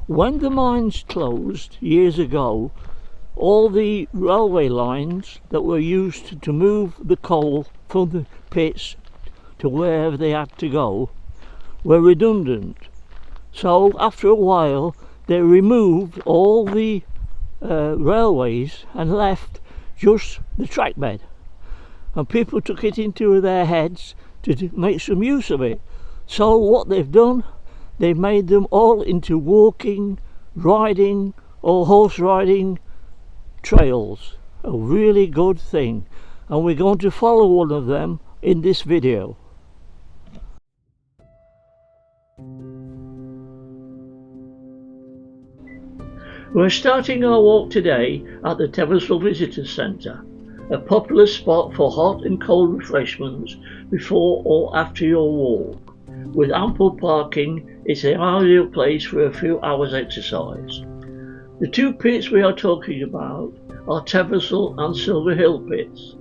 When the mines closed years ago, all the railway lines that were used to move the coal from the pits to wherever they had to go were redundant. So after a while they removed all the railways and left just the track bed, and people took it into their heads to make some use of it. So what they've done, they've made them all into walking, riding or horse riding trails. A really good thing, and we're going to follow one of them in this video. We're starting our walk today at the Teversal Visitor Centre, a popular spot for hot and cold refreshments before or after your walk. With ample parking, it's an ideal place for a few hours exercise. The two pits we are talking about are Teversal and Silver Hill pits.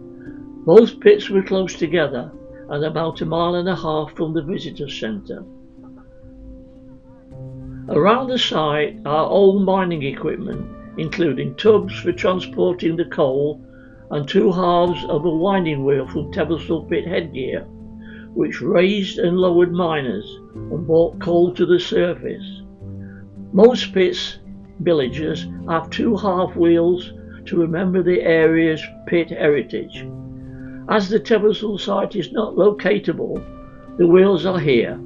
Both pits were close together and about 1.5 miles from the visitor centre. Around the site are old mining equipment, including tubs for transporting the coal and 2 halves of a winding wheel from Teversal pit headgear, which raised and lowered miners and brought coal to the surface. Most pits villagers have 2 half wheels to remember the area's pit heritage. As the Teversal site is not locatable, the wheels are here.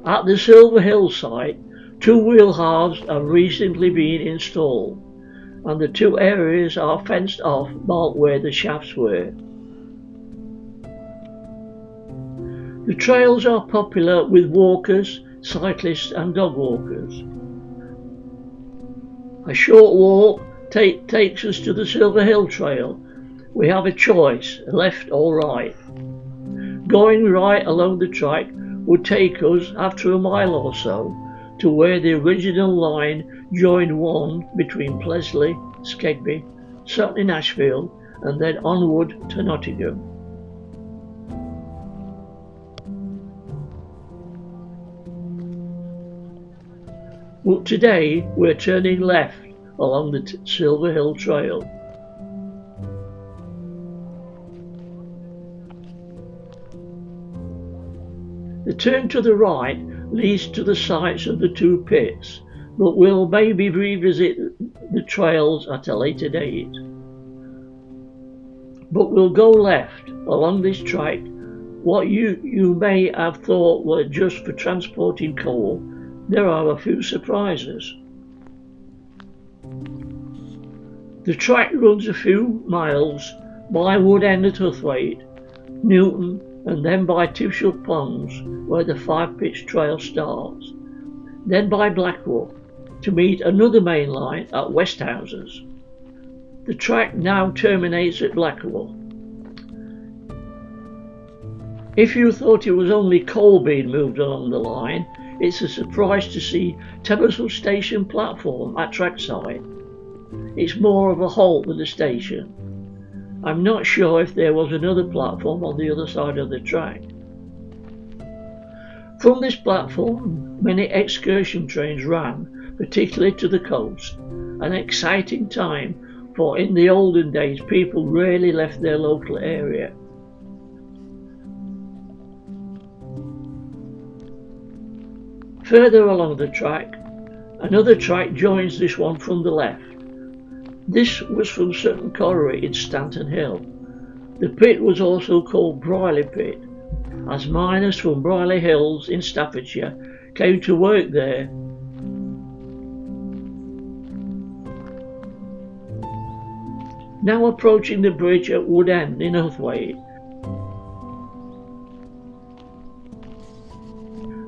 At the Silver Hill site, 2 wheel halves have recently been installed, and the 2 areas are fenced off, marked where the shafts were. The trails are popular with walkers, cyclists and dog walkers. A short walk takes us to the Silver Hill Trail. We have a choice, left or right. Going right along the track would take us after 1 mile or so to where the original line joined one between Plesley, Skegby, Sutton Ashfield and then onward to Nottingham. But today we're turning left along the Silver Hill Trail. The turn to the right leads to the sites of the 2 pits, but we'll maybe revisit the trails at a later date. But we'll go left along this track. What you may have thought were just for transporting coal, there are a few surprises. The track runs a few miles by Wood End at Huthwaite, Newton, and then by Teversal Ponds, where the 5 Pits Trail starts, then by Blackwell to meet another main line at Westhouses. The track now terminates at Blackwell. If you thought it was only coal being moved along the line, it's a surprise to see Teversal Station platform at trackside. It's more of a halt than a station. I'm not sure if there was another platform on the other side of the track. From this platform, many excursion trains ran, particularly to the coast, an exciting time, for in the olden days people rarely left their local area. Further along the track, another track joins this one from the left. This was from Sutton Colliery in Stanton Hill. The pit was also called Brierley Pit, as miners from Brierley Hills in Staffordshire came to work there. Now approaching the bridge at Wood End in Huthwaite,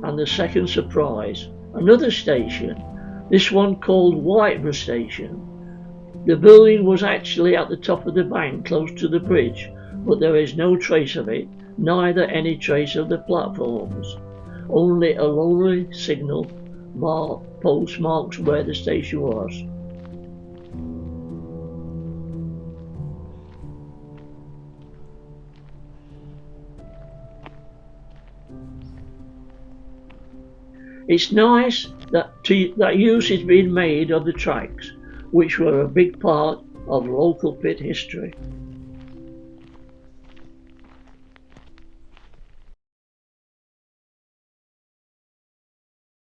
and the second surprise, another station, this one called Whiteborough Station. The building was actually at the top of the bank close to the bridge, but there is no trace of it, neither any trace of the platforms. Only a lonely signal post marks where the station was. It's nice that use is being made of the tracks, which were a big part of local pit history.